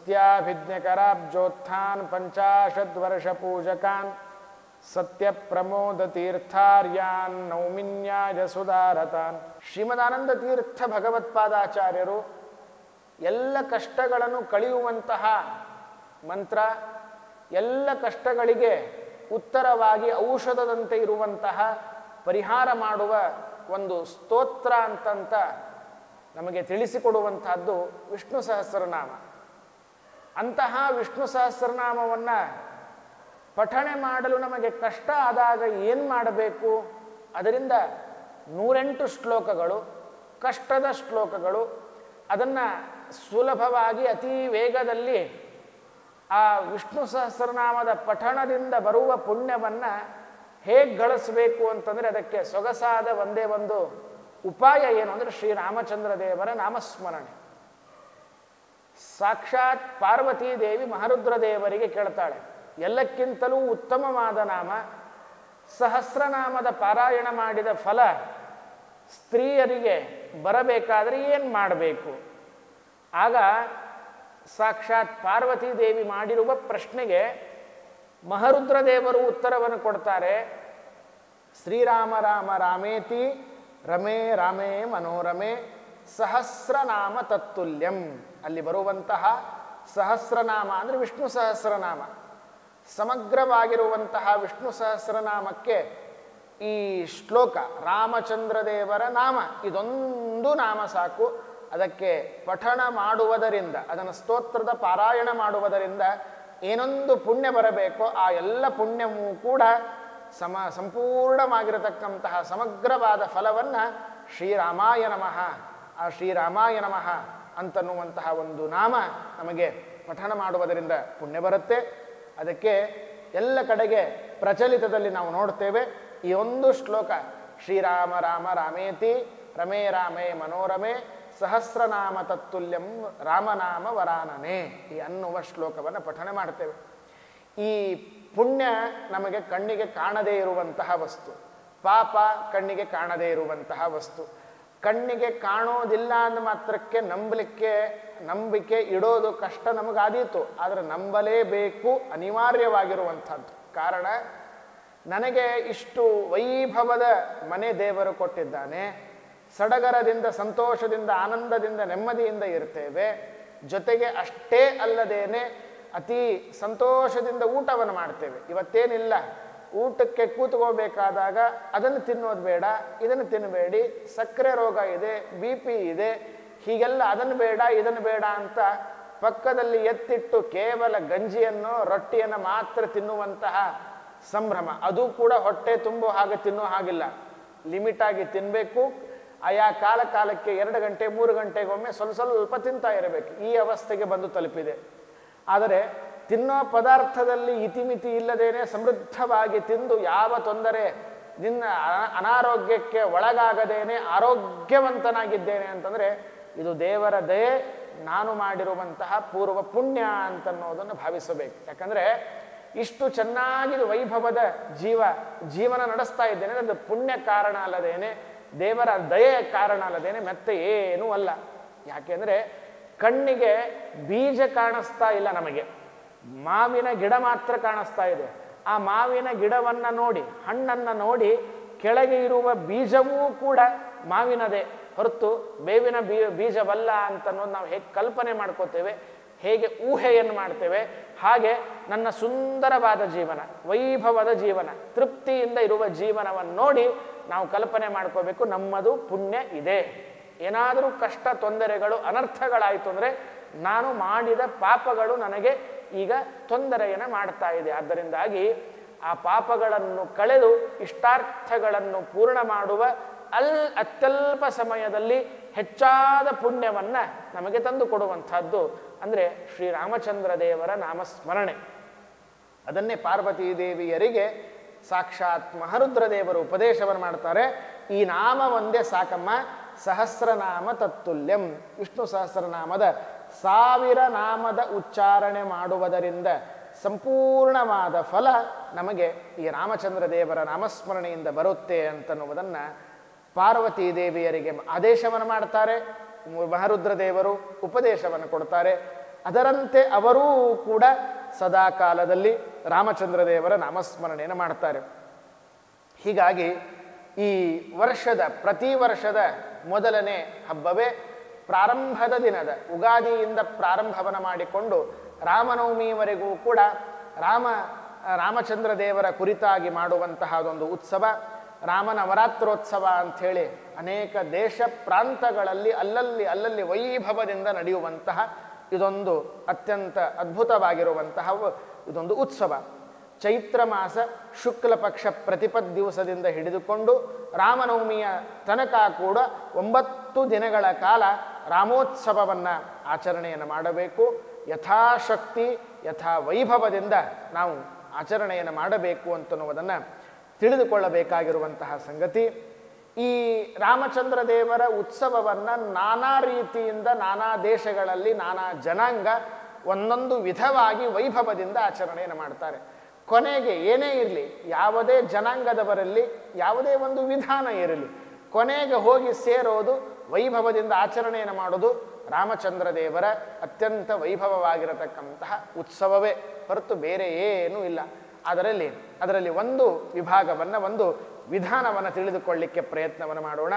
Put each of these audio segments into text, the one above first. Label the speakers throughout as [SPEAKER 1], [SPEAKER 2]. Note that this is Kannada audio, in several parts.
[SPEAKER 1] ಸತ್ಯಾಭಿಜ್ಞಕರಾಬ್ಜೋತ್ಥಾನ್ ಪಂಚಾಶದ್ವರ್ಷ ಪೂಜಕಾನ್ ಸತ್ಯ ಪ್ರಮೋದ ತೀರ್ಥಾರ್ಯಾನ್ ನೌಮಿನ್ಯಾಯ ಸುಧಾರತಾನ್. ಶ್ರೀಮದಾನಂದ ತೀರ್ಥ ಭಗವತ್ಪಾದಾಚಾರ್ಯರು ಎಲ್ಲ ಕಷ್ಟಗಳನ್ನು ಕಳೆಯುವಂತಹ ಮಂತ್ರ, ಎಲ್ಲ ಕಷ್ಟಗಳಿಗೆ ಉತ್ತರವಾಗಿ ಔಷಧದಂತೆ ಇರುವಂತಹ ಪರಿಹಾರ ಮಾಡುವ ಒಂದು ಸ್ತೋತ್ರ ಅಂತಂತ ನಮಗೆ ತಿಳಿಸಿಕೊಡುವಂತಹದ್ದು ವಿಷ್ಣು ಸಹಸ್ರನಾಮ. ಅಂತಹ ವಿಷ್ಣು ಸಹಸ್ರನಾಮವನ್ನು ಪಠಣೆ ಮಾಡಲು ನಮಗೆ ಕಷ್ಟ ಆದಾಗ ಏನು ಮಾಡಬೇಕು? ಅದರಿಂದ 108 ಶ್ಲೋಕಗಳು, ಕಷ್ಟದ ಶ್ಲೋಕಗಳು, ಅದನ್ನು ಸುಲಭವಾಗಿ ಅತೀ ವೇಗದಲ್ಲಿ ಆ ವಿಷ್ಣು ಸಹಸ್ರನಾಮದ ಪಠಣದಿಂದ ಬರುವ ಪುಣ್ಯವನ್ನು ಹೇಗೆ ಗಳಿಸಬೇಕು ಅಂತಂದರೆ ಅದಕ್ಕೆ ಸೊಗಸಾದ ಒಂದೇ ಒಂದು ಉಪಾಯ ಏನು ಅಂದರೆ ಶ್ರೀರಾಮಚಂದ್ರ ದೇವರ ನಾಮಸ್ಮರಣೆ. ಸಾಕ್ಷಾತ್ ಪಾರ್ವತೀ ದೇವಿ ಮಹಾರುದ್ರ ದೇವರಿಗೆ ಕೇಳ್ತಾಳೆ, ಎಲ್ಲಕ್ಕಿಂತಲೂ ಉತ್ತಮವಾದ ನಾಮ, ಸಹಸ್ರನಾಮದ ಪಾರಾಯಣ ಮಾಡಿದ ಫಲ ಸ್ತ್ರೀಯರಿಗೆ ಬರಬೇಕಾದರೆ ಏನು ಮಾಡಬೇಕು? ಆಗ ಸಾಕ್ಷಾತ್ ಪಾರ್ವತೀ ದೇವಿ ಮಾಡಿರುವ ಪ್ರಶ್ನೆಗೆ ಮಹಾರುದ್ರ ದೇವರು ಉತ್ತರವನ್ನು ಕೊಡ್ತಾರೆ. ಶ್ರೀರಾಮ ರಾಮ ರಾಮೇತಿ ರಮೇ ರಾಮೇ ಮನೋರಮೆ ಸಹಸ್ರನಾಮ ತತ್ತುಲ್ಯಂ. ಅಲ್ಲಿ ಬರುವಂತಹ ಸಹಸ್ರನಾಮ ಅಂದರೆ ವಿಷ್ಣು ಸಹಸ್ರನಾಮ, ಸಮಗ್ರವಾಗಿರುವಂತಹ ವಿಷ್ಣು ಸಹಸ್ರನಾಮಕ್ಕೆ ಈ ಶ್ಲೋಕ ರಾಮಚಂದ್ರ ದೇವರ ನಾಮ ಇದೊಂದು ನಾಮ ಸಾಕು. ಅದಕ್ಕೆ ಪಠಣ ಮಾಡುವುದರಿಂದ, ಅದನ್ನು ಸ್ತೋತ್ರದ ಪಾರಾಯಣ ಮಾಡುವುದರಿಂದ ಏನೊಂದು ಪುಣ್ಯ ಬರಬೇಕೋ ಆ ಎಲ್ಲ ಪುಣ್ಯವೂ ಕೂಡ ಸಂಪೂರ್ಣವಾಗಿರತಕ್ಕಂತಹ ಸಮಗ್ರವಾದ ಫಲವನ್ನು ಶ್ರೀರಾಮಾಯ ನಮಃ, ಆ ಶ್ರೀರಾಮಾಯ ನಮಃ ಅಂತನ್ನುವಂತಹ ಒಂದು ನಾಮ ನಮಗೆ ಪಠಣ ಮಾಡುವುದರಿಂದ ಪುಣ್ಯ ಬರುತ್ತೆ. ಅದಕ್ಕೆ ಎಲ್ಲ ಕಡೆಗೆ ಪ್ರಚಲಿತದಲ್ಲಿ ನಾವು ನೋಡ್ತೇವೆ ಈ ಒಂದು ಶ್ಲೋಕ, ಶ್ರೀರಾಮ ರಾಮ ರಾಮೇತಿ ರಮೇ ರಾಮೇ ಮನೋರಮೆ ಸಹಸ್ರನಾಮ ತತ್ತುಲ್ಯಂ ರಾಮನಾಮ ವರಾನನೆ ಈ ಅನ್ನುವ ಶ್ಲೋಕವನ್ನು ಪಠನೆ ಮಾಡ್ತೇವೆ. ಈ ಪುಣ್ಯ ನಮಗೆ ಕಣ್ಣಿಗೆ ಕಾಣದೇ ಇರುವಂತಹ ವಸ್ತು, ಪಾಪ ಕಣ್ಣಿಗೆ ಕಾಣದೇ ಇರುವಂತಹ ವಸ್ತು. ಕಣ್ಣಿಗೆ ಕಾಣೋದಿಲ್ಲ ಅಂದ ಮಾತ್ರಕ್ಕೆ ನಂಬಿಕೆ ಇಡೋದು ಕಷ್ಟ ನಮಗಾದೀತು, ಆದರೆ ನಂಬಲೇಬೇಕು, ಅನಿವಾರ್ಯವಾಗಿರುವಂಥದ್ದು. ಕಾರಣ, ನನಗೆ ಇಷ್ಟು ವೈಭವದ ಮನೆ ದೇವರು ಕೊಟ್ಟಿದ್ದಾನೆ, ಸಡಗರದಿಂದ ಸಂತೋಷದಿಂದ ಆನಂದದಿಂದ ನೆಮ್ಮದಿಯಿಂದ ಇರ್ತೇವೆ, ಜೊತೆಗೆ ಅಷ್ಟೇ ಅಲ್ಲದೇನೆ ಅತಿ ಸಂತೋಷದಿಂದ ಊಟವನ್ನು ಮಾಡ್ತೇವೆ. ಇವತ್ತೇನಿಲ್ಲ, ಊಟಕ್ಕೆ ಕೂತ್ಕೋಬೇಕಾದಾಗ ಅದನ್ನು ತಿನ್ನೋದು ಬೇಡ, ಇದನ್ನು ತಿನ್ನಬೇಡಿ, ಸಕ್ಕರೆ ರೋಗ ಇದೆ, BP ಇದೆ, ಹೀಗೆಲ್ಲ ಅದನ್ನು ಬೇಡ ಇದನ್ನು ಬೇಡ ಅಂತ ಪಕ್ಕದಲ್ಲಿ ಎತ್ತಿಟ್ಟು ಕೇವಲ ಗಂಜಿಯನ್ನು ರೊಟ್ಟಿಯನ್ನು ಮಾತ್ರ ತಿನ್ನುವಂತಹ ಸಂಭ್ರಮ. ಅದು ಕೂಡ ಹೊಟ್ಟೆ ತುಂಬೋ ಹಾಗೆ ತಿನ್ನೋ ಹಾಗಿಲ್ಲ, ಲಿಮಿಟಾಗಿ ತಿನ್ನಬೇಕು. ಆಯಾ ಕಾಲಕ್ಕೆ 2 ಗಂಟೆ 3 ಗಂಟೆಗೊಮ್ಮೆ ಸ್ವಲ್ಪ ತಿಂತಾ ಇರಬೇಕು. ಈ ಅವಸ್ಥೆಗೆ ಬಂದು ತಲುಪಿದೆ. ಆದರೆ ತಿನ್ನೋ ಪದಾರ್ಥದಲ್ಲಿ ಇತಿಮಿತಿ ಇಲ್ಲದೇನೆ ಸಮೃದ್ಧವಾಗಿ ತಿಂದು ಯಾವ ತೊಂದರೆ ಅನಾರೋಗ್ಯಕ್ಕೆ ಒಳಗಾಗದೇನೆ ಆರೋಗ್ಯವಂತನಾಗಿದ್ದೇನೆ ಅಂತಂದರೆ ಇದು ದೇವರ ದಯೆ, ನಾನು ಮಾಡಿರುವಂತಹ ಪೂರ್ವ ಪುಣ್ಯ ಅಂತನ್ನೋದನ್ನು ಭಾವಿಸಬೇಕು. ಯಾಕಂದರೆ ಇಷ್ಟು ಚೆನ್ನಾಗಿ ವೈಭವದ ಜೀವನ ನಡೆಸ್ತಾ ಇದ್ದೇನೆ, ಅದು ಪುಣ್ಯ ಕಾರಣ ಅಲ್ಲದೇನೆ, ದೇವರ ದಯೆಯ ಕಾರಣ ಅಲ್ಲದೇನೆ ಮತ್ತೆ ಏನೂ ಅಲ್ಲ. ಯಾಕೆಂದರೆ ಕಣ್ಣಿಗೆ ಬೀಜ ಕಾಣಿಸ್ತಾ ಇಲ್ಲ, ನಮಗೆ ಮಾವಿನ ಗಿಡ ಮಾತ್ರ ಕಾಣಿಸ್ತಾ ಇದೆ. ಆ ಮಾವಿನ ಗಿಡವನ್ನು ನೋಡಿ, ಹಣ್ಣನ್ನು ನೋಡಿ, ಕೆಳಗೆ ಇರುವ ಬೀಜವೂ ಕೂಡ ಮಾವಿನದೇ ಹೊರತು ಬೇವಿನ ಬೀಜವಲ್ಲ ಅಂತನ್ನೋದು ನಾವು ಹೇಗೆ ಕಲ್ಪನೆ ಮಾಡ್ಕೋತೇವೆ, ಹೇಗೆ ಊಹೆಯನ್ನು ಮಾಡ್ತೇವೆ, ಹಾಗೆ ನನ್ನ ಸುಂದರವಾದ ಜೀವನ, ವೈಭವದ ಜೀವನ, ತೃಪ್ತಿಯಿಂದ ಇರುವ ಜೀವನವನ್ನು ನೋಡಿ ನಾವು ಕಲ್ಪನೆ ಮಾಡ್ಕೋಬೇಕು, ನಮ್ಮದು ಪುಣ್ಯ ಇದೆ. ಏನಾದರೂ ಕಷ್ಟ ತೊಂದರೆಗಳು ಅನರ್ಥಗಳಾಯಿತು ಅಂದರೆ ನಾನು ಮಾಡಿದ ಪಾಪಗಳು ನನಗೆ ಈಗ ತೊಂದರೆಯನ್ನು ಮಾಡ್ತಾ ಇದೆ. ಆದ್ದರಿಂದಾಗಿ ಆ ಪಾಪಗಳನ್ನು ಕಳೆದು ಇಷ್ಟಾರ್ಥಗಳನ್ನು ಪೂರ್ಣ ಮಾಡುವ ಅತ್ಯಲ್ಪ ಸಮಯದಲ್ಲಿ ಹೆಚ್ಚಾದ ಪುಣ್ಯವನ್ನು ನಮಗೆ ತಂದು ಕೊಡುವಂಥದ್ದು ಅಂದರೆ ಶ್ರೀರಾಮಚಂದ್ರ ದೇವರ ನಾಮಸ್ಮರಣೆ. ಅದನ್ನೇ ಪಾರ್ವತೀ ದೇವಿಯರಿಗೆ ಸಾಕ್ಷಾತ್ ಮಹಾರುದ್ರ ದೇವರು ಉಪದೇಶವನ್ನು ಮಾಡ್ತಾರೆ. ಈ ನಾಮ ಒಂದೇ ಸಾಕಮ್ಮ, ಸಹಸ್ರನಾಮ ತತ್ತುಲ್ಯಂ. ವಿಷ್ಣು ಸಹಸ್ರನಾಮದ 1000 ನಾಮದ ಉಚ್ಚಾರಣೆ ಮಾಡುವುದರಿಂದ ಸಂಪೂರ್ಣವಾದ ಫಲ ನಮಗೆ ಈ ರಾಮಚಂದ್ರ ದೇವರ ನಾಮಸ್ಮರಣೆಯಿಂದ ಬರುತ್ತೆ ಅಂತನ್ನುವುದನ್ನು ಪಾರ್ವತೀ ದೇವಿಯರಿಗೆ ಆದೇಶವನ್ನು ಮಾಡ್ತಾರೆ. ಮಹಾರುದ್ರ ದೇವರು ಉಪದೇಶವನ್ನು ಕೊಡ್ತಾರೆ. ಅದರಂತೆ ಅವರೂ ಕೂಡ ಸದಾ ಕಾಲದಲ್ಲಿ ರಾಮಚಂದ್ರ ದೇವರ ನಾಮಸ್ಮರಣೆಯನ್ನು ಮಾಡ್ತಾರೆ. ಹೀಗಾಗಿ ಈ ವರ್ಷದ ಪ್ರತಿ ವರ್ಷದ ಮೊದಲನೇ ಹಬ್ಬವೇ ಪ್ರಾರಂಭದ ದಿನದ ಉಗಾದಿಯಿಂದ ಪ್ರಾರಂಭವನ್ನು ಮಾಡಿಕೊಂಡು ರಾಮನವಮಿಯವರೆಗೂ ಕೂಡ ರಾಮಚಂದ್ರ ದೇವರ ಕುರಿತಾಗಿ ಮಾಡುವಂತಹ ಒಂದು ಉತ್ಸವ ರಾಮನವರಾತ್ರೋತ್ಸವ ಅಂಥೇಳಿ ಅನೇಕ ದೇಶ ಪ್ರಾಂತಗಳಲ್ಲಿ ಅಲ್ಲಲ್ಲಿ ವೈಭವದಿಂದ ನಡೆಯುವಂತಹ ಇದೊಂದು ಅತ್ಯಂತ ಅದ್ಭುತವಾಗಿರುವಂತಹ ಇದೊಂದು ಉತ್ಸವ. ಚೈತ್ರ ಮಾಸ ಶುಕ್ಲ ಪಕ್ಷ ಪ್ರತಿಪದ್ ದಿವಸದಿಂದ ಹಿಡಿದುಕೊಂಡು ರಾಮನವಮಿಯ ತನಕ ಕೂಡ 9 ದಿನಗಳ ಕಾಲ ರಾಮೋತ್ಸವವನ್ನು ಆಚರಣೆಯನ್ನು ಮಾಡಬೇಕು. ಯಥಾಶಕ್ತಿ ಯಥಾ ವೈಭವದಿಂದ ನಾವು ಆಚರಣೆಯನ್ನು ಮಾಡಬೇಕು ಅಂತನ್ನುವುದನ್ನು ತಿಳಿದುಕೊಳ್ಳಬೇಕಾಗಿರುವಂತಹ ಸಂಗತಿ. ಈ ರಾಮಚಂದ್ರ ದೇವರ ಉತ್ಸವವನ್ನು ನಾನಾ ರೀತಿಯಿಂದ ನಾನಾ ದೇಶಗಳಲ್ಲಿ ನಾನಾ ಜನಾಂಗ ಒಂದೊಂದು ವಿಧವಾಗಿ ವೈಭವದಿಂದ ಆಚರಣೆಯನ್ನು ಮಾಡ್ತಾರೆ. ಕೊನೆಗೆ ಏನೇ ಇರಲಿ, ಯಾವುದೇ ಜನಾಂಗದವರಲ್ಲಿ ಯಾವುದೇ ಒಂದು ವಿಧಾನ ಇರಲಿ, ಕೊನೆಗೆ ಹೋಗಿ ಸೇರೋದು ವೈಭವದಿಂದ ಆಚರಣೆಯನ್ನು ಮಾಡೋದು ರಾಮಚಂದ್ರ ದೇವರ ಅತ್ಯಂತ ವೈಭವವಾಗಿರತಕ್ಕಂತಹ ಉತ್ಸವವೇ ಹೊರತು ಬೇರೆ ಏನೂ ಇಲ್ಲ. ಅದರಲ್ಲಿ ಒಂದು ವಿಭಾಗವನ್ನು ಒಂದು ವಿಧಾನವನ್ನು ತಿಳಿದುಕೊಳ್ಳಿಕ್ಕೆ ಪ್ರಯತ್ನವನ್ನು ಮಾಡೋಣ.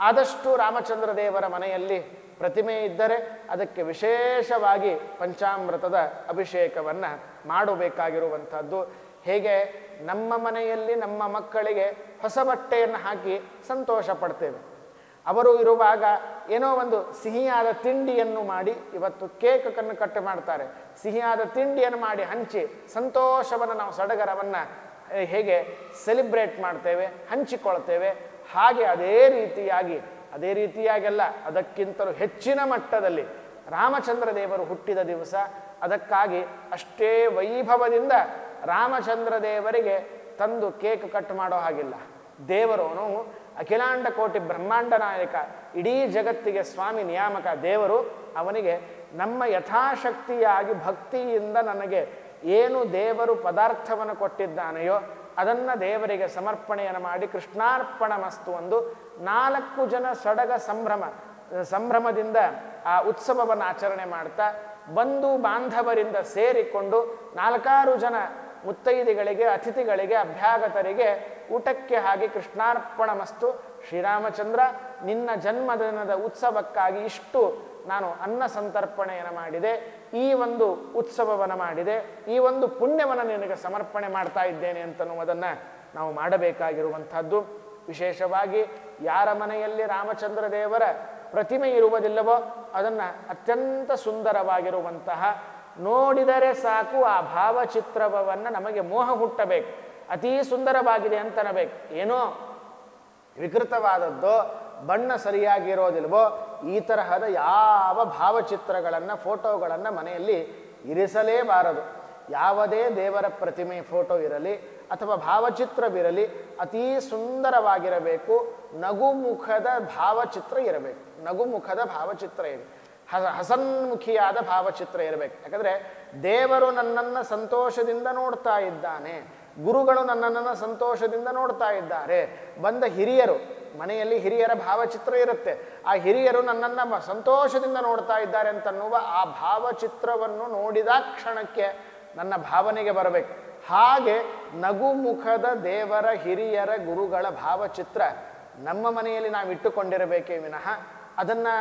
[SPEAKER 1] ಆದಷ್ಟು ರಾಮಚಂದ್ರ ದೇವರ ಮನೆಯಲ್ಲಿ ಪ್ರತಿಮೆ ಇದ್ದರೆ ಅದಕ್ಕೆ ವಿಶೇಷವಾಗಿ ಪಂಚಾಮೃತದ ಅಭಿಷೇಕವನ್ನು ಮಾಡಬೇಕಾಗಿರುವಂಥದ್ದು. ಹೇಗೆ ನಮ್ಮ ಮನೆಯಲ್ಲಿ ನಮ್ಮ ಮಕ್ಕಳಿಗೆ ಹೊಸ ಬಟ್ಟೆಯನ್ನು ಹಾಕಿ ಸಂತೋಷ ಪಡ್ತೇವೆ, ಅವರು ಇರುವಾಗ ಏನೋ ಒಂದು ಸಿಹಿಯಾದ ತಿಂಡಿಯನ್ನು ಮಾಡಿ, ಇವತ್ತು ಕೇಕನ್ನು ಕಟ್ ಮಾಡ್ತಾರೆ, ಸಿಹಿಯಾದ ತಿಂಡಿಯನ್ನು ಮಾಡಿ ಹಂಚಿ ಸಂತೋಷವನ್ನು ನಾವು ಸಡಗರವನ್ನು ಹೇಗೆ ಸೆಲಿಬ್ರೇಟ್ ಮಾಡ್ತೇವೆ, ಹಂಚಿಕೊಳ್ತೇವೆ, ಹಾಗೆ ಅದೇ ರೀತಿಯಾಗೆಲ್ಲ ಅದಕ್ಕಿಂತಲೂ ಹೆಚ್ಚಿನ ಮಟ್ಟದಲ್ಲಿ ರಾಮಚಂದ್ರ ದೇವರು ಹುಟ್ಟಿದ ದಿವಸ, ಅದಕ್ಕಾಗಿ ಅಷ್ಟೇ ವೈಭವದಿಂದ ರಾಮಚಂದ್ರ ದೇವರಿಗೆ ತಂದು ಕೇಕ್ ಕಟ್ ಮಾಡೋ ಹಾಗಿಲ್ಲ. ದೇವರೋನು ಅಖಿಲಾಂಡ ಕೋಟಿ ಬ್ರಹ್ಮಾಂಡ ನಾಯಕ, ಇಡೀ ಜಗತ್ತಿಗೆ ಸ್ವಾಮಿ ನಿಯಾಮಕ ದೇವರು. ಅವನಿಗೆ ನಮ್ಮ ಯಥಾಶಕ್ತಿಯಾಗಿ ಭಕ್ತಿಯಿಂದ ನನಗೆ ಏನು ದೇವರು ಪದಾರ್ಥವನ್ನು ಕೊಟ್ಟಿದ್ದಾನೆಯೋ ಅದನ್ನು ದೇವರಿಗೆ ಸಮರ್ಪಣೆಯನ್ನು ಮಾಡಿ ಕೃಷ್ಣಾರ್ಪಣ ಮಸ್ತು ಒಂದು 4 ಜನ ಸಡಗ ಸಂಭ್ರಮದಿಂದ ಆ ಉತ್ಸವವನ್ನು ಆಚರಣೆ ಮಾಡ್ತಾ ಬಂಧು ಬಾಂಧವರಿಂದ ಸೇರಿಕೊಂಡು 4 ಜನ ಮುತ್ತೈದೆಗಳಿಗೆ, ಅತಿಥಿಗಳಿಗೆ, ಅಭ್ಯಾಗತರಿಗೆ ಊಟಕ್ಕೆ ಹಾಗೆ ಕೃಷ್ಣಾರ್ಪಣ ಮಸ್ತು, ಶ್ರೀರಾಮಚಂದ್ರ ನಿನ್ನ ಜನ್ಮದಿನದ ಉತ್ಸವಕ್ಕಾಗಿ ಇಷ್ಟು ನಾನು ಅನ್ನ ಸಂತರ್ಪಣೆಯನ್ನು ಮಾಡಿದೆ, ಈ ಒಂದು ಉತ್ಸವವನ್ನು ಮಾಡಿದೆ, ಈ ಒಂದು ಪುಣ್ಯವನ್ನು ನಿನಗೆ ಸಮರ್ಪಣೆ ಮಾಡ್ತಾ ಇದ್ದೇನೆ ಅಂತನ್ನುವುದನ್ನು ನಾವು ಮಾಡಬೇಕಾಗಿರುವಂಥದ್ದು. ವಿಶೇಷವಾಗಿ ಯಾರ ಮನೆಯಲ್ಲಿ ರಾಮಚಂದ್ರ ದೇವರ ಪ್ರತಿಮೆ ಇರುವುದಿಲ್ಲವೋ ಅದನ್ನು ಅತ್ಯಂತ ಸುಂದರವಾಗಿರುವಂತಹ, ನೋಡಿದರೆ ಸಾಕು ಆ ಭಾವಚಿತ್ರವನ್ನು ನಮಗೆ ಮೋಹ ಹುಟ್ಟಬೇಕು, ಅತೀ ಸುಂದರವಾಗಿದೆ ಅಂತನಬೇಕು. ಏನೋ ವಿಕೃತವಾದದ್ದೋ ಬಣ್ಣ ಸರಿಯಾಗಿರೋದಿಲ್ವೋ ಈ ತರಹದ ಯಾವ ಭಾವಚಿತ್ರಗಳನ್ನು ಫೋಟೋಗಳನ್ನು ಮನೆಯಲ್ಲಿ ಇರಿಸಲೇಬಾರದು. ಯಾವುದೇ ದೇವರ ಪ್ರತಿಮೆ ಫೋಟೋ ಇರಲಿ ಅಥವಾ ಭಾವಚಿತ್ರವಿರಲಿ ಅತೀ ಸುಂದರವಾಗಿರಬೇಕು. ನಗುಮುಖದ ಭಾವಚಿತ್ರ ಇರಬೇಕು, ನಗುಮುಖದ ಭಾವಚಿತ್ರ ಇರಲಿ, ಹಸನ್ಮುಖಿಯಾದ ಭಾವಚಿತ್ರ ಇರಬೇಕು. ಯಾಕಂದರೆ ದೇವರು ನನ್ನನ್ನು ಸಂತೋಷದಿಂದ ನೋಡ್ತಾ ಇದ್ದಾನೆ, ಗುರುಗಳು ನನ್ನನ್ನು ಸಂತೋಷದಿಂದ ನೋಡ್ತಾ ಇದ್ದಾರೆ, ಬಂದ ಹಿರಿಯರು, ಮನೆಯಲ್ಲಿ ಹಿರಿಯರ ಭಾವಚಿತ್ರ ಇರುತ್ತೆ, ಆ ಹಿರಿಯರು ನನ್ನನ್ನು ಸಂತೋಷದಿಂದ ನೋಡ್ತಾ ಇದ್ದಾರೆ ಅಂತನ್ನುವ ಆ ಭಾವಚಿತ್ರವನ್ನು ನೋಡಿದ ಕ್ಷಣಕ್ಕೆ ನನ್ನ ಭಾವನೆಗೆ ಬರಬೇಕು. ಹಾಗೆ ನಗುಮುಖದ ದೇವರ ಹಿರಿಯರ ಗುರುಗಳ ಭಾವಚಿತ್ರ ನಮ್ಮ ಮನೆಯಲ್ಲಿ ನಾವು ಇಟ್ಟುಕೊಂಡಿರಬೇಕೇ ವಿನಃ ಅದನ್ನು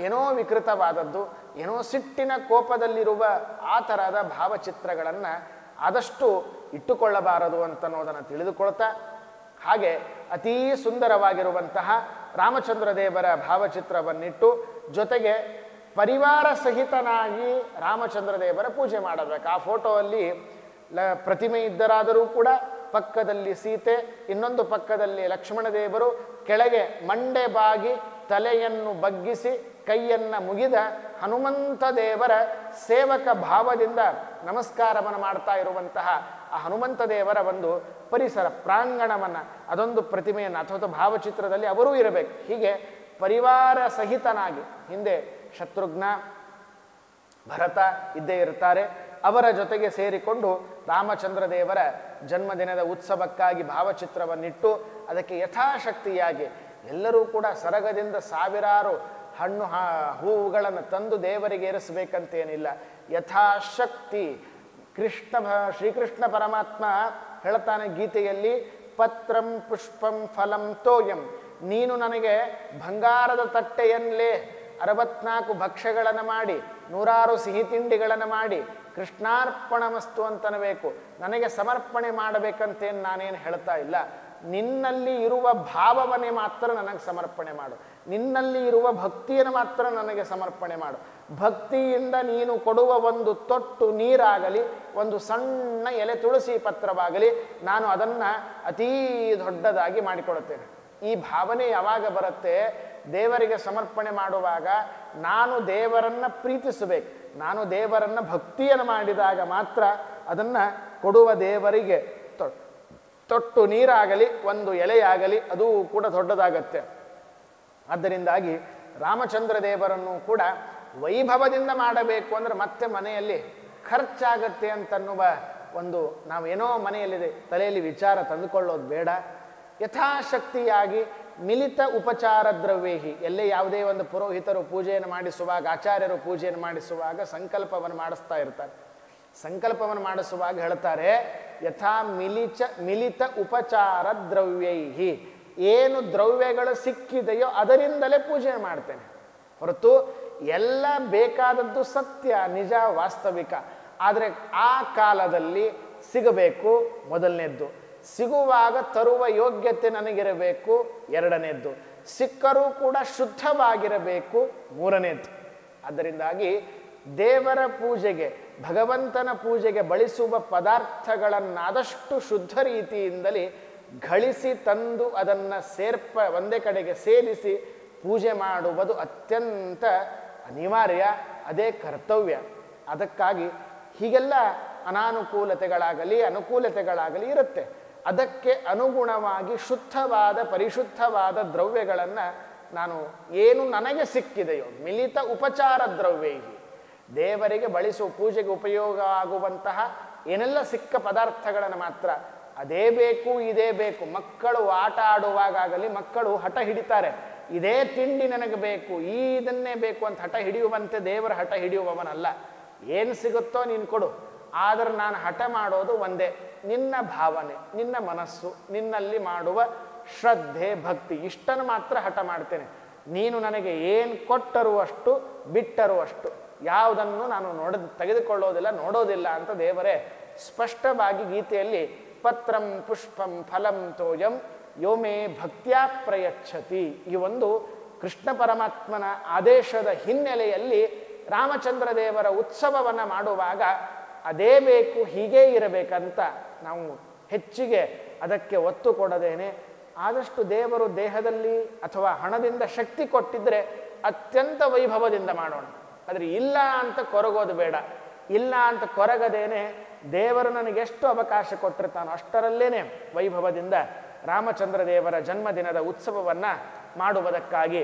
[SPEAKER 1] ಏನೋ ವಿಕೃತವಾದದ್ದು, ಏನೋ ಸಿಟ್ಟಿನ ಕೋಪದಲ್ಲಿರುವ ಆ ಥರದ ಭಾವಚಿತ್ರಗಳನ್ನು ಆದಷ್ಟು ಇಟ್ಟುಕೊಳ್ಳಬಾರದು ಅಂತನ್ನೋದನ್ನು ತಿಳಿದುಕೊಳ್ತಾ, ಹಾಗೆ ಅತೀ ಸುಂದರವಾಗಿರುವಂತಹ ರಾಮಚಂದ್ರ ದೇವರ ಭಾವಚಿತ್ರವನ್ನಿಟ್ಟು ಜೊತೆಗೆ ಪರಿವಾರ ಸಹಿತನಾಗಿ ರಾಮಚಂದ್ರ ದೇವರ ಪೂಜೆ ಮಾಡಬೇಕು. ಆ ಫೋಟೋಲ್ಲಿ ಪ್ರತಿಮೆ ಇದ್ದರಾದರೂ ಕೂಡ ಪಕ್ಕದಲ್ಲಿ ಸೀತೆ, ಇನ್ನೊಂದು ಪಕ್ಕದಲ್ಲಿ ಲಕ್ಷ್ಮಣ ದೇವರು, ಕೆಳಗೆ ಮಂಡೆ ಬಾಗಿ ತಲೆಯನ್ನು ಬಗ್ಗಿಸಿ ಕೈಯನ್ನು ಮುಗಿದ ಹನುಮಂತ ದೇವರ ಸೇವಕ ಭಾವದಿಂದ ನಮಸ್ಕಾರವನ್ನು ಮಾಡ್ತಾ ಇರುವಂತಹ ಆ ಹನುಮಂತ ದೇವರ ಒಂದು ಪರಿಸರ ಪ್ರಾಂಗಣವನ್ನು, ಅದೊಂದು ಪ್ರತಿಮೆಯನ್ನು ಅಥವಾ ಭಾವಚಿತ್ರದಲ್ಲಿ ಅವರೂ ಇರಬೇಕು. ಹೀಗೆ ಪರಿವಾರ ಸಹಿತನಾಗಿ, ಹಿಂದೆ ಶತ್ರುಘ್ನ ಭರತ ಇದ್ದೇ ಇರ್ತಾರೆ, ಅವರ ಜೊತೆಗೆ ಸೇರಿಕೊಂಡು ರಾಮಚಂದ್ರ ದೇವರ ಜನ್ಮದಿನದ ಉತ್ಸವಕ್ಕಾಗಿ ಭಾವಚಿತ್ರವನ್ನಿಟ್ಟು ಅದಕ್ಕೆ ಯಥಾಶಕ್ತಿಯಾಗಿ ಎಲ್ಲರೂ ಕೂಡ ಸರಗದಿಂದ ಸಾವಿರಾರು ಹಣ್ಣು ಹೂವುಗಳನ್ನು ತಂದು ದೇವರಿಗೆ ಏರಿಸಬೇಕಂತೇನಿಲ್ಲ. ಯಥಾಶಕ್ತಿ ಶ್ರೀಕೃಷ್ಣ ಪರಮಾತ್ಮ ಹೇಳ್ತಾನೆ ಗೀತೆಯಲ್ಲಿ, ಪತ್ರಂ ಪುಷ್ಪಂ ಫಲಂ ತೋಯಂ, ನೀನು ನನಗೆ ಬಂಗಾರದ ತಟ್ಟೆಯಲ್ಲೇ 64 ಭಕ್ಷ್ಯಗಳನ್ನು ಮಾಡಿ 106 ಸಿಹಿ ತಿಂಡಿಗಳನ್ನು ಮಾಡಿ ಕೃಷ್ಣಾರ್ಪಣಮಸ್ತು ಅಂತನಬೇಕು, ನನಗೆ ಸಮರ್ಪಣೆ ಮಾಡಬೇಕಂತೇನು ನಾನೇನು ಹೇಳ್ತಾ ಇಲ್ಲ. ನಿನ್ನಲ್ಲಿ ಇರುವ ಭಾವವನ್ನೇ ಮಾತ್ರ ನನಗೆ ಸಮರ್ಪಣೆ ಮಾಡು, ನಿನ್ನಲ್ಲಿ ಇರುವ ಭಕ್ತಿಯನ್ನು ಮಾತ್ರ ನನಗೆ ಸಮರ್ಪಣೆ ಮಾಡು. ಭಕ್ತಿಯಿಂದ ನೀನು ಕೊಡುವ ಒಂದು ತೊಟ್ಟು ನೀರಾಗಲಿ, ಒಂದು ಸಣ್ಣ ಎಲೆ ತುಳಸಿ ಪತ್ರವಾಗಲಿ, ನಾನು ಅದನ್ನು ಅತೀ ದೊಡ್ಡದಾಗಿ ಮಾಡಿಕೊಡುತ್ತೇನೆ. ಈ ಭಾವನೆ ಯಾವಾಗ ಬರುತ್ತೆ? ದೇವರಿಗೆ ಸಮರ್ಪಣೆ ಮಾಡುವಾಗ ನಾನು ದೇವರನ್ನು ಪ್ರೀತಿಸಬೇಕು, ನಾನು ದೇವರನ್ನು ಭಕ್ತಿಯನ್ನು ಮಾಡಿದಾಗ ಮಾತ್ರ ಅದನ್ನು ಕೊಡುವ ದೇವರಿಗೆ ತೊಟ್ಟು ನೀರಾಗಲಿ, ಒಂದು ಎಲೆಯಾಗಲಿ ಅದು ಕೂಡ ದೊಡ್ಡದಾಗತ್ತೆ. ಆದ್ದರಿಂದಾಗಿ ರಾಮಚಂದ್ರ ದೇವರನ್ನು ಕೂಡ ವೈಭವದಿಂದ ಮಾಡಬೇಕು ಅಂದರೆ ಮತ್ತೆ ಮನೆಯಲ್ಲಿ ಖರ್ಚಾಗತ್ತೆ ಅಂತನ್ನುವ ಒಂದು ನಾವೇನೋ ಮನೆಯಲ್ಲಿದೆ ತಲೆಯಲ್ಲಿ ವಿಚಾರ ತಂದುಕೊಳ್ಳೋದು ಬೇಡ. ಯಥಾಶಕ್ತಿಯಾಗಿ ಮಿಲಿತ ಉಪಚಾರ ದ್ರವ್ಯೇಹಿ, ಎಲ್ಲೇ ಯಾವುದೇ ಒಂದು ಪುರೋಹಿತರು ಪೂಜೆಯನ್ನು ಮಾಡಿಸುವಾಗ, ಆಚಾರ್ಯರು ಪೂಜೆಯನ್ನು ಮಾಡಿಸುವಾಗ ಸಂಕಲ್ಪವನ್ನು ಮಾಡಿಸ್ತಾ ಇರ್ತಾರೆ. ಸಂಕಲ್ಪವನ್ನು ಮಾಡಿಸುವಾಗ ಹೇಳ್ತಾರೆ, ಯಥಾ ಮಿಲಿತ ಉಪಚಾರ ದ್ರವ್ಯೈಹಿ, ಏನು ದ್ರವ್ಯಗಳು ಸಿಕ್ಕಿದೆಯೋ ಅದರಿಂದಲೇ ಪೂಜೆ ಮಾಡ್ತೇನೆ ಹೊರತು ಎಲ್ಲ ಬೇಕಾದದ್ದು ಸತ್ಯ, ನಿಜ, ವಾಸ್ತವಿಕ. ಆದರೆ ಆ ಕಾಲದಲ್ಲಿ ಸಿಗಬೇಕು ಮೊದಲನೇದ್ದು, ಸಿಗುವಾಗ ತರುವ ಯೋಗ್ಯತೆ ನನಗಿರಬೇಕು ಎರಡನೇದ್ದು, ಸಿಕ್ಕರೂ ಕೂಡ ಶುದ್ಧವಾಗಿರಬೇಕು ಮೂರನೇದ್ದು. ಅದರಿಂದಾಗಿ ದೇವರ ಪೂಜೆಗೆ, ಭಗವಂತನ ಪೂಜೆಗೆ ಬಳಸುವ ಪದಾರ್ಥಗಳನ್ನಾದಷ್ಟು ಶುದ್ಧ ರೀತಿಯಿಂದಲೇ ಗಳಿಸಿ ತಂದು ಅದನ್ನು ಒಂದೇ ಕಡೆಗೆ ಸೇರಿಸಿ ಪೂಜೆ ಮಾಡುವುದು ಅತ್ಯಂತ ಅನಿವಾರ್ಯ, ಅದೇ ಕರ್ತವ್ಯ. ಅದಕ್ಕಾಗಿ ಹೀಗೆಲ್ಲ ಅನಾನುಕೂಲತೆಗಳಾಗಲಿ ಅನುಕೂಲತೆಗಳಾಗಲಿ ಇರುತ್ತೆ. ಅದಕ್ಕೆ ಅನುಗುಣವಾಗಿ ಶುದ್ಧವಾದ ಪರಿಶುದ್ಧವಾದ ದ್ರವ್ಯಗಳನ್ನು ನಾನು ಏನು ನನಗೆ ಸಿಕ್ಕಿದೆಯೋ, ಮಿಲಿತ ಉಪಚಾರ ದ್ರವ್ಯೈಹಿ, ದೇವರಿಗೆ ಬಳಸುವ ಪೂಜೆಗೆ ಉಪಯೋಗ ಆಗುವಂತಹ ಏನೆಲ್ಲ ಸಿಕ್ಕ ಪದಾರ್ಥಗಳನ್ನು ಮಾತ್ರ, ಅದೇ ಬೇಕು ಇದೇ ಬೇಕು. ಮಕ್ಕಳು ಆಟ ಆಡುವಾಗಲಿ ಮಕ್ಕಳು ಹಠ ಹಿಡಿತಾರೆ, ಇದೇ ತಿಂಡಿ ನನಗೆ ಬೇಕು, ಇದನ್ನೇ ಬೇಕು ಅಂತ ಹಠ ಹಿಡಿಯುವಂತೆ ದೇವರ ಹಠ ಹಿಡಿಯುವವನಲ್ಲ. ಏನು ಸಿಗುತ್ತೋ ನೀನು ಕೊಡು, ಆದರೆ ನಾನು ಹಠ ಮಾಡೋದು ಒಂದೇ, ನಿನ್ನ ಭಾವನೆ, ನಿನ್ನ ಮನಸ್ಸು, ನಿನ್ನಲ್ಲಿ ಮಾಡುವ ಶ್ರದ್ಧೆ, ಭಕ್ತಿ, ಇಷ್ಟನ್ನು ಮಾತ್ರ ಹಠ ಮಾಡ್ತೇನೆ. ನೀನು ನನಗೆ ಏನು ಕೊಟ್ಟರೂ ಅಷ್ಟು, ಬಿಟ್ಟರೂ ಅಷ್ಟು, ಯಾವುದನ್ನು ನಾನು ತೆಗೆದುಕೊಳ್ಳೋದಿಲ್ಲ, ನೋಡೋದಿಲ್ಲ ಅಂತ ದೇವರೇ ಸ್ಪಷ್ಟವಾಗಿ ಗೀತೆಯಲ್ಲಿ ಪತ್ರಂ ಪುಷ್ಪಂ ಫಲಂ ತೋಯಂ ಯೋಮೇ ಭಕ್ತ್ಯಾ ಪ್ರಯಚ್ಛತಿ, ಈ ಒಂದು ಕೃಷ್ಣ ಪರಮಾತ್ಮನ ಆದೇಶದ ಹಿನ್ನೆಲೆಯಲ್ಲಿ ರಾಮಚಂದ್ರ ದೇವರ ಉತ್ಸವವನ್ನು ಮಾಡುವಾಗ ಅದೇ ಬೇಕು, ಹೀಗೇ ಇರಬೇಕಂತ ನಾವು ಹೆಚ್ಚಿಗೆ ಅದಕ್ಕೆ ಒತ್ತು ಕೊಡದೇನೆ ಆದಷ್ಟು ದೇವರು ದೇಹದಲ್ಲಿ ಅಥವಾ ಹಣದಿಂದ ಶಕ್ತಿ ಕೊಟ್ಟಿದ್ದರೆ ಅತ್ಯಂತ ವೈಭವದಿಂದ ಮಾಡೋಣ. ಆದರೆ ಇಲ್ಲ ಅಂತ ಕೊರಗೋದು ಬೇಡ. ಇಲ್ಲ ಅಂತ ಕೊರಗದೇನೆ ದೇವರು ನನಗೆಷ್ಟು ಅವಕಾಶ ಕೊಟ್ಟಿರ್ತಾನೋ ಅಷ್ಟರಲ್ಲೇನೆ ವೈಭವದಿಂದ ರಾಮಚಂದ್ರ ದೇವರ ಜನ್ಮದಿನದ ಉತ್ಸವವನ್ನು ಮಾಡುವುದಕ್ಕಾಗಿ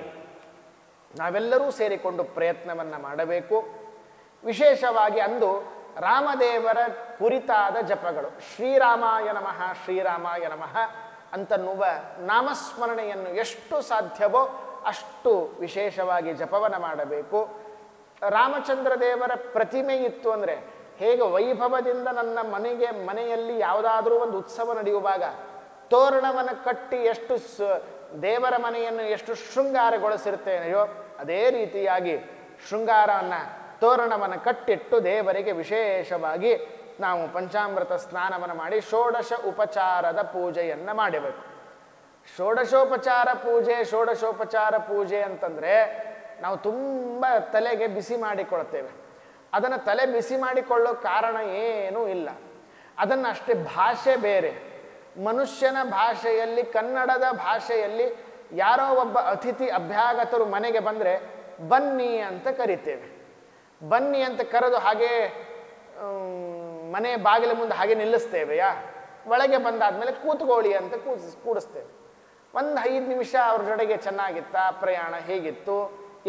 [SPEAKER 1] ನಾವೆಲ್ಲರೂ ಸೇರಿಕೊಂಡು ಪ್ರಯತ್ನವನ್ನು ಮಾಡಬೇಕು. ವಿಶೇಷವಾಗಿ ಅಂದು ರಾಮದೇವರ ಕುರಿತಾದ ಜಪಗಳು, ಶ್ರೀರಾಮಾಯ ನಮಃ ಶ್ರೀರಾಮಾಯ ನಮಃ ಅಂತನ್ನುವ ನಾಮಸ್ಮರಣೆಯನ್ನು ಎಷ್ಟು ಸಾಧ್ಯವೋ ಅಷ್ಟು ವಿಶೇಷವಾಗಿ ಜಪವನ್ನು ಮಾಡಬೇಕು. ರಾಮಚಂದ್ರ ದೇವರ ಪ್ರತಿಮೆ ಇತ್ತು ಅಂದರೆ ಹೇಗೆ ವೈಭವದಿಂದ ನನ್ನ ಮನೆಯಲ್ಲಿ ಯಾವುದಾದ್ರೂ ಒಂದು ಉತ್ಸವ ನಡೆಯುವಾಗ ತೋರಣವನ್ನು ಕಟ್ಟಿ ಎಷ್ಟು ದೇವರ ಮನೆಯನ್ನು ಎಷ್ಟು ಶೃಂಗಾರಗೊಳಿಸಿರ್ತೇನೆಯೋ ಅದೇ ರೀತಿಯಾಗಿ ಶೃಂಗಾರವನ್ನು ತೋರಣವನ್ನು ಕಟ್ಟಿಟ್ಟು ದೇವರಿಗೆ ವಿಶೇಷವಾಗಿ ನಾವು ಪಂಚಾಮೃತ ಸ್ನಾನವನ್ನು ಮಾಡಿ ಷೋಡಶ ಉಪಚಾರದ ಪೂಜೆಯನ್ನು ಮಾಡಬೇಕು. ಷೋಡಶೋಪಚಾರ ಪೂಜೆ ಅಂತಂದರೆ ನಾವು ತುಂಬ ತಲೆಗೆ ಬಿಸಿ ಮಾಡಿಕೊಳ್ತೇವೆ. ಅದನ್ನು ತಲೆ ಬಿಸಿ ಮಾಡಿಕೊಳ್ಳೋ ಕಾರಣ ಏನೂ ಇಲ್ಲ. ಅದನ್ನು ಅಷ್ಟೇ ಭಾಷೆ ಬೇರೆ. ಮನುಷ್ಯನ ಭಾಷೆಯಲ್ಲಿ, ಕನ್ನಡದ ಭಾಷೆಯಲ್ಲಿ ಯಾರೋ ಒಬ್ಬ ಅತಿಥಿ ಅಭ್ಯಾಗತರು ಮನೆಗೆ ಬಂದರೆ ಬನ್ನಿ ಅಂತ ಕರಿತೇವೆ. ಬನ್ನಿ ಅಂತ ಕರೆದು ಹಾಗೆ ಮನೆ ಬಾಗಿಲ ಮುಂದೆ ಹಾಗೆ ನಿಲ್ಲಿಸ್ತೇವೆಯಾ? ಒಳಗೆ ಬಂದಾದ್ಮೇಲೆ ಕೂತ್ಕೊಳ್ಳಿ ಅಂತ ಕೂಡಿಸ್ತೇವೆ. ಒಂದು 5 ನಿಮಿಷ ಅವ್ರ ಜೊತೆಗೆ ಚೆನ್ನಾಗಿತ್ತಾ, ಪ್ರಯಾಣ ಹೇಗಿತ್ತು,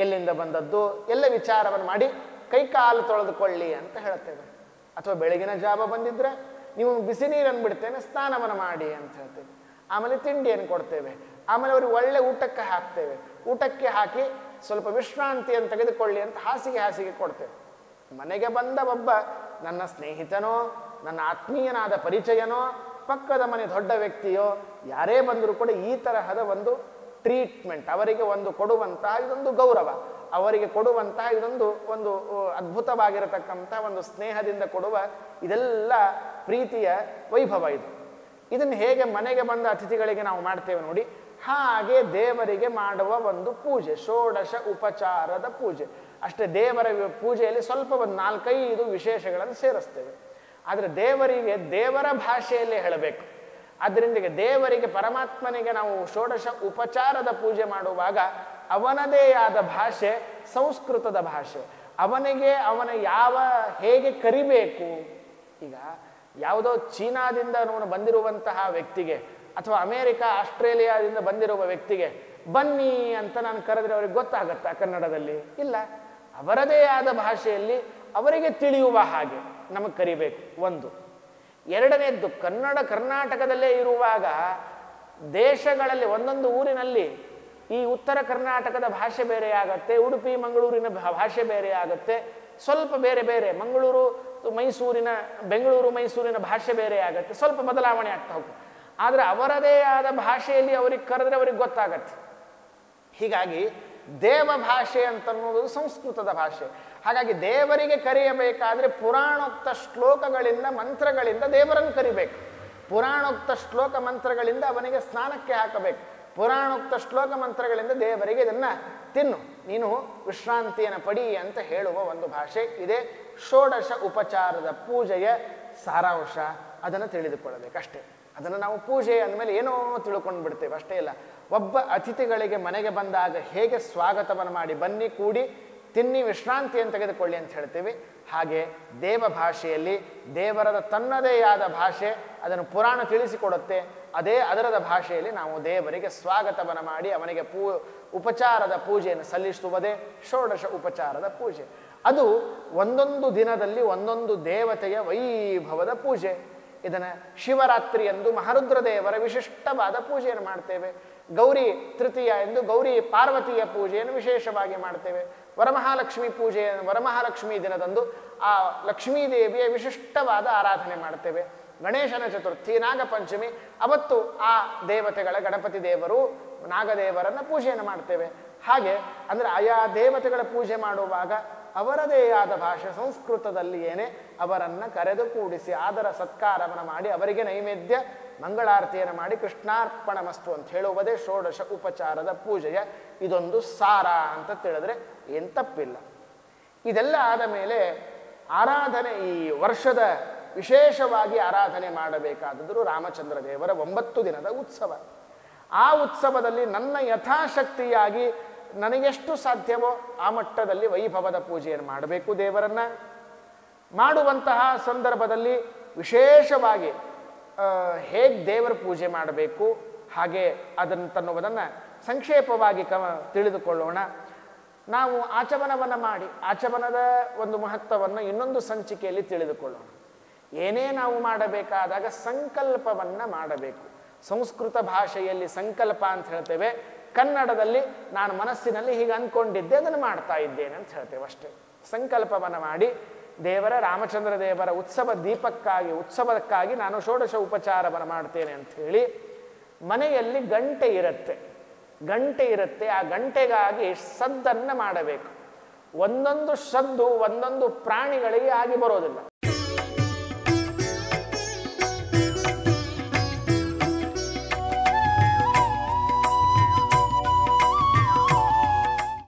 [SPEAKER 1] ಎಲ್ಲಿಂದ ಬಂದದ್ದು ಎಲ್ಲ ವಿಚಾರವನ್ನು ಮಾಡಿ ಕೈ ಕಾಲು ತೊಳೆದುಕೊಳ್ಳಿ ಅಂತ ಹೇಳ್ತೇವೆ. ಅಥವಾ ಬೆಳಗಿನ ಜಾವ ಬಂದಿದ್ರೆ ನೀವು ಬಿಸಿ ನೀರನ್ನು ಬಿಡ್ತೇನೆ, ಸ್ನಾನವನ್ನು ಮಾಡಿ ಅಂತ ಹೇಳ್ತೇವೆ. ಆಮೇಲೆ ತಿಂಡಿಯನ್ನು ಕೊಡ್ತೇವೆ. ಆಮೇಲೆ ಅವ್ರಿಗೆ ಒಳ್ಳೆ ಊಟಕ್ಕೆ ಹಾಕ್ತೇವೆ. ಊಟಕ್ಕೆ ಹಾಕಿ ಸ್ವಲ್ಪ ವಿಶ್ರಾಂತಿಯನ್ನು ತೆಗೆದುಕೊಳ್ಳಿ ಅಂತ ಹಾಸಿಗೆ ಕೊಡ್ತೇವೆ. ಮನೆಗೆ ಬಂದ ಒಬ್ಬ ನನ್ನ ಸ್ನೇಹಿತನೋ, ನನ್ನ ಆತ್ಮೀಯನಾದ ಪರಿಚಯನೋ, ಪಕ್ಕದ ಮನೆ ದೊಡ್ಡ ವ್ಯಕ್ತಿಯೋ ಯಾರೇ ಬಂದರೂ ಕೂಡ ಈ ತರಹದ ಒಂದು ಟ್ರೀಟ್ಮೆಂಟ್ ಅವರಿಗೆ ಒಂದು ಕೊಡುವಂತಹ ಇದೊಂದು ಗೌರವ, ಅವರಿಗೆ ಕೊಡುವಂತಹ ಒಂದು ಅದ್ಭುತವಾಗಿರತಕ್ಕಂಥ ಒಂದು ಸ್ನೇಹದಿಂದ ಕೊಡುವ ಇದೆಲ್ಲ ಪ್ರೀತಿಯ ವೈಭವ. ಇದನ್ನು ಹೇಗೆ ಮನೆಗೆ ಬಂದ ಅತಿಥಿಗಳಿಗೆ ನಾವು ಮಾಡ್ತೇವೆ ನೋಡಿ, ಹಾಗೆ ದೇವರಿಗೆ ಮಾಡುವ ಒಂದು ಪೂಜೆ, ಷೋಡಶ ಉಪಚಾರದ ಪೂಜೆ ಅಷ್ಟೇ. ದೇವರ ಪೂಜೆಯಲ್ಲಿ ಸ್ವಲ್ಪ ಒಂದು 4-5 ವಿಶೇಷಗಳನ್ನು ಸೇರಿಸ್ತೇವೆ. ಆದರೆ ದೇವರಿಗೆ ದೇವರ ಭಾಷೆಯಲ್ಲೇ ಹೇಳಬೇಕು. ಅದರಿಂದ ದೇವರಿಗೆ ಪರಮಾತ್ಮನಿಗೆ ನಾವು ಷೋಡಶ ಉಪಚಾರದ ಪೂಜೆ ಮಾಡುವಾಗ ಅವನದೇ ಆದ ಭಾಷೆ ಸಂಸ್ಕೃತದ ಭಾಷೆ. ಅವನಿಗೆ ಹೇಗೆ ಕರಿಬೇಕು, ಈಗ ಯಾವುದೋ ಚೀನಾದಿಂದ ಬಂದಿರುವಂತಹ ವ್ಯಕ್ತಿಗೆ ಅಥವಾ ಅಮೇರಿಕಾ ಆಸ್ಟ್ರೇಲಿಯಾದಿಂದ ಬಂದಿರುವ ವ್ಯಕ್ತಿಗೆ ಬನ್ನಿ ಅಂತ ನಾನು ಕರೆದ್ರೆ ಅವ್ರಿಗೆ ಗೊತ್ತಾಗತ್ತಾ ಕನ್ನಡದಲ್ಲಿ? ಇಲ್ಲ. ಅವರದೇ ಆದ ಭಾಷೆಯಲ್ಲಿ ಅವರಿಗೆ ತಿಳಿಯುವ ಹಾಗೆ ನಮಗೆ ಕರಿಬೇಕು. ಒಂದು. ಎರಡನೇದ್ದು, ಕರ್ನಾಟಕದಲ್ಲೇ ಇರುವಾಗ ದೇಶಗಳಲ್ಲಿ ಒಂದೊಂದು ಊರಿನಲ್ಲಿ ಈ ಉತ್ತರ ಕರ್ನಾಟಕದ ಭಾಷೆ ಬೇರೆ ಆಗತ್ತೆ, ಉಡುಪಿ ಮಂಗಳೂರಿನ ಭಾಷೆ ಬೇರೆ ಆಗತ್ತೆ, ಸ್ವಲ್ಪ ಬೇರೆ ಬೇರೆ, ಬೆಂಗಳೂರು ಮೈಸೂರಿನ ಭಾಷೆ ಬೇರೆ ಆಗತ್ತೆ, ಸ್ವಲ್ಪ ಬದಲಾವಣೆ ಆಗ್ತಾ ಹೋಗುತ್ತೆ. ಆದರೆ ಅವರದೇ ಆದ ಭಾಷೆಯಲ್ಲಿ ಅವ್ರಿಗೆ ಕರೆದ್ರೆ ಅವ್ರಿಗೆ ಗೊತ್ತಾಗತ್ತೆ. ಹೀಗಾಗಿ ದೇವ ಭಾಷೆ ಅಂತನ್ನೋದು ಸಂಸ್ಕೃತದ ಭಾಷೆ. ಹಾಗಾಗಿ ದೇವರಿಗೆ ಕರೆಯಬೇಕಾದ್ರೆ ಪುರಾಣೋಕ್ತ ಶ್ಲೋಕಗಳಿಂದ ಮಂತ್ರಗಳಿಂದ ದೇವರನ್ನು ಕರಿಬೇಕು. ಪುರಾಣೋಕ್ತ ಶ್ಲೋಕ ಮಂತ್ರಗಳಿಂದ ಅವನಿಗೆ ಸ್ನಾನಕ್ಕೆ ಹಾಕಬೇಕು. ಪುರಾಣೋಕ್ತ ಶ್ಲೋಕ ಮಂತ್ರಗಳಿಂದ ದೇವರಿಗೆ ಇದನ್ನು ತಿನ್ನು, ನೀನು ವಿಶ್ರಾಂತಿಯನ್ನು ಪಡಿ ಅಂತ ಹೇಳುವ ಒಂದು ಭಾಷೆ. ಇದೇ ಷೋಡಶ ಉಪಚಾರದ ಪೂಜೆಯ ಸಾರಾಂಶ. ಅದನ್ನು ತಿಳಿದುಕೊಳ್ಳಬೇಕಷ್ಟೇ. ಅದನ್ನು ನಾವು ಪೂಜೆ ಅಂದಮೇಲೆ ಏನೋ ತಿಳ್ಕೊಂಡು ಬಿಡ್ತೇವೆ, ಅಷ್ಟೇ ಇಲ್ಲ. ಒಬ್ಬ ಅತಿಥಿಗಳಿಗೆ ಮನೆಗೆ ಬಂದಾಗ ಹೇಗೆ ಸ್ವಾಗತವನ್ನು ಮಾಡಿ ಬನ್ನಿ, ಕೂಡಿ ತಿನ್ನಿ, ವಿಶ್ರಾಂತಿಯನ್ನು ತೆಗೆದುಕೊಳ್ಳಿ ಅಂತ ಹೇಳ್ತೀವಿ, ಹಾಗೆ ದೇವ ಭಾಷೆಯಲ್ಲಿ ದೇವರದ ತನ್ನದೇ ಆದ ಭಾಷೆ, ಅದನ್ನು ಪುರಾಣ ತಿಳಿಸಿಕೊಡುತ್ತೆ. ಅದರದ ಭಾಷೆಯಲ್ಲಿ ನಾವು ದೇವರಿಗೆ ಸ್ವಾಗತವನ್ನು ಮಾಡಿ ಅವನಿಗೆ ಉಪಚಾರದ ಪೂಜೆಯನ್ನು ಸಲ್ಲಿಸುವುದೇ ಷೋಡಶ ಉಪಚಾರದ ಪೂಜೆ. ಅದು ಒಂದೊಂದು ದಿನದಲ್ಲಿ ಒಂದೊಂದು ದೇವತೆಯ ವೈಭವದ ಪೂಜೆ. ಇದನ್ನು ಶಿವರಾತ್ರಿ ಎಂದು ಮಹಾರುದ್ರ ದೇವರ ವಿಶಿಷ್ಟವಾದ ಪೂಜೆಯನ್ನು ಮಾಡ್ತೇವೆ. ಗೌರಿ ತೃತೀಯ ಎಂದು ಗೌರಿ ಪಾರ್ವತಿಯ ಪೂಜೆಯನ್ನು ವಿಶೇಷವಾಗಿ ಮಾಡ್ತೇವೆ. ವರಮಹಾಲಕ್ಷ್ಮಿ ದಿನದಂದು ಆ ಲಕ್ಷ್ಮೀ ದೇವಿಯ ವಿಶಿಷ್ಟವಾದ ಆರಾಧನೆ ಮಾಡ್ತೇವೆ. ಗಣೇಶನ ಚತುರ್ಥಿ, ನಾಗಪಂಚಮಿ ಅವತ್ತು ಆ ದೇವತೆಗಳ ಗಣಪತಿ ದೇವರು, ನಾಗದೇವರನ್ನು ಪೂಜೆಯನ್ನು ಮಾಡ್ತೇವೆ. ಹಾಗೆ ಅಂದರೆ ಆಯಾ ದೇವತೆಗಳ ಪೂಜೆ ಮಾಡುವಾಗ ಅವರದೇ ಆದ ಭಾಷೆ ಸಂಸ್ಕೃತದಲ್ಲಿಯೇನೆ ಅವರನ್ನು ಕರೆದು ಕೂಡಿಸಿ ಆದರ ಸತ್ಕಾರವನ್ನು ಮಾಡಿ ಅವರಿಗೆ ನೈವೇದ್ಯ ಮಂಗಳಾರತಿಯನ್ನು ಮಾಡಿ ಕೃಷ್ಣಾರ್ಪಣ ಮಸ್ತು ಅಂತ ಹೇಳುವುದೇ ಷೋಡಶ ಉಪಚಾರದ ಪೂಜೆಯ ಇದೊಂದು ಸಾರ ಅಂತ ತಿಳಿದ್ರೆ ಏನು ತಪ್ಪಿಲ್ಲ. ಇದೆಲ್ಲ ಆದ ಮೇಲೆ ಆರಾಧನೆ, ಈ ವರ್ಷದ ವಿಶೇಷವಾಗಿ ಆರಾಧನೆ ಮಾಡಬೇಕಾದದ್ದು ರಾಮಚಂದ್ರ ದೇವರ 9 ದಿನದ ಉತ್ಸವ. ಆ ಉತ್ಸವದಲ್ಲಿ ನನ್ನ ಯಥಾಶಕ್ತಿಯಾಗಿ ನನಗೆಷ್ಟು ಸಾಧ್ಯವೋ ಆ ಮಟ್ಟದಲ್ಲಿ ವೈಭವದ ಪೂಜೆಯನ್ನು ಮಾಡಬೇಕು. ದೇವರನ್ನು ಮಾಡುವಂತಹ ಸಂದರ್ಭದಲ್ಲಿ ವಿಶೇಷವಾಗಿ ಹೇಗೆ ದೇವರ ಪೂಜೆ ಮಾಡಬೇಕು ಹಾಗೆ ತನ್ನುವುದನ್ನು ಸಂಕ್ಷೇಪವಾಗಿ ತಿಳಿದುಕೊಳ್ಳೋಣ. ನಾವು ಆಚಮನವನ್ನು ಮಾಡಿ ಆಚಮನದ ಒಂದು ಮಹತ್ವವನ್ನು ಇನ್ನೊಂದು ಸಂಚಿಕೆಯಲ್ಲಿ ತಿಳಿದುಕೊಳ್ಳೋಣ. ಏನೇ ನಾವು ಮಾಡಬೇಕಾದಾಗ ಸಂಕಲ್ಪವನ್ನು ಮಾಡಬೇಕು. ಸಂಸ್ಕೃತ ಭಾಷೆಯಲ್ಲಿ ಸಂಕಲ್ಪ ಅಂತ ಹೇಳ್ತೇವೆ, ಕನ್ನಡದಲ್ಲಿ ನಾನು ಮನಸ್ಸಿನಲ್ಲಿ ಹೀಗೆ ಅಂದ್ಕೊಂಡಿದ್ದೆ ಅದನ್ನು ಮಾಡ್ತಾ ಇದ್ದೇನೆ ಅಂತ ಹೇಳ್ತೇವೆ ಅಷ್ಟೇ. ಸಂಕಲ್ಪವನ್ನು ಮಾಡಿ ದೇವರ ರಾಮಚಂದ್ರ ದೇವರ ಉತ್ಸವಕ್ಕಾಗಿ ನಾನು ಷೋಡಶ ಉಪಚಾರವನ್ನು ಮಾಡ್ತೇನೆ ಅಂತ ಹೇಳಿ ಮನೆಯಲ್ಲಿ ಗಂಟೆ ಇರುತ್ತೆ. ಆ ಗಂಟೆಗಾಗಿ ಸದ್ದನ್ನು ಮಾಡಬೇಕು. ಒಂದೊಂದು ಸದ್ದು ಒಂದೊಂದು ಪ್ರಾಣಿಗಳಿಗೆ ಆಗಿ ಬರೋದಿಲ್ಲ.